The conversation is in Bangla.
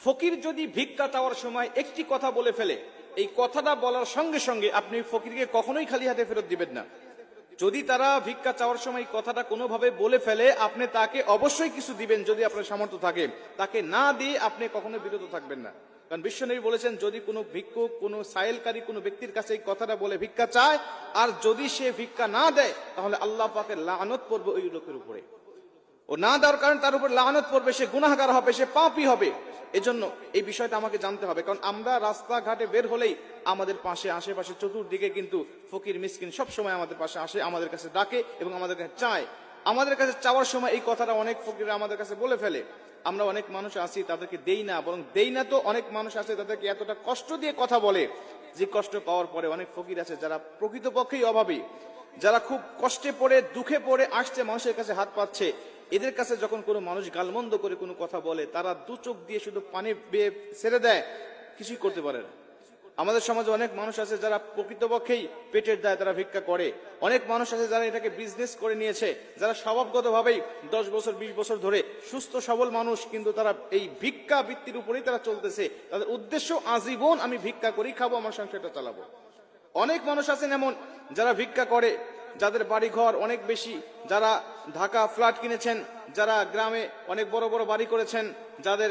ফকির যদি ভিক্ষা চাওয়ার সময় একটি কথা বলে ফেলে, এই কথাটা বলার সঙ্গে সঙ্গে আপনি ফকিরকে কখনোই খালি হাতে ফেরত দিবেন না। যদি তারা ভিক্ষা চাওয়ার সময় এই কথাটা কোনোভাবে বলে ফেলে, আপনি তাকে অবশ্যই কিছু দিবেন যদি আপনার সামর্থ্য থাকে। তাকে না দিয়ে আপনি কখনো বিরত থাকবেন না। কারণ বিশ্বনবী বলেছেন, যদি কোনো ভিক্ষুক, কোনো সাইলকারী কোনো ব্যক্তির কাছে এই কথাটা বলে ভিক্ষা চায়, আর যদি সে ভিক্ষা না দেয়, তাহলে আল্লাহ পাকের লানত পড়বে ওই লোকের উপরে। ও না দেওয়ার কারণে তার উপর লানত পড়বে, সে গুনাহগার হবে, সে পাপী হবে। এজন্য এই বিষয়টা আমাকে জানতে হবে। কারণ আমরা রাস্তাঘাটে বের হলেই আমাদের পাশে, আশেপাশে, চতুর্দিকে কিন্তু ফকির মিসকিন সব সময় আমাদের পাশে আসে, আমাদের কাছে ডাকে এবং আমাদের কাছে চায়। আমাদের কাছে চাওয়ার সময় এই কথাটা অনেক ফকির আমাদের কাছে বলে ফেলে। আমরা অনেক মানুষ আছি তাদেরকে দেই না, বরং দেই না তো অনেক মানুষ আছে তাদেরকে এতটা কষ্ট দিয়ে কথা বলে, যে কষ্ট পাওয়ার পরে অনেক ফকির আছে যারা প্রকৃতপক্ষেই অভাবী, যারা খুব কষ্টে পড়ে, দুঃখে পড়ে আসছে, মানুষের কাছে হাত পাচ্ছে। এদের কাছে যখন কোনো মানুষ গালমন্দ করে কোনো কথা বলে, তারা দু চোখ দিয়ে শুধু পানি বেয়ে ছেড়ে দেয়, কিছুই করতে পারে না। আমাদের সমাজে অনেক মানুষ আছে যারা প্রকৃতপক্ষেই পেটের দায় তারা ভিক্ষা করে। অনেক মানুষ আছে যারা এটাকে বিজনেস করে নিয়েছে, যারা স্বভাবগতভাবেই 10 বছর 20 বছর ধরে সুস্থ সবল মানুষ, কিন্তু তারা এই ভিক্ষা বৃত্তির উপরেই তারা চলতেছে। তাদের উদ্দেশ্য আজীবন আমি ভিক্ষা করি খাবো, আমার সংসারটা চালাবো। অনেক মানুষ আছেন এমন যারা ভিক্ষা করে, যাদের বাড়ি ঘর অনেক বেশি, যারা ঢাকা ফ্ল্যাট কিনেছেন, যারা গ্রামে অনেক বড় বড় বাড়ি করেছেন, যাদের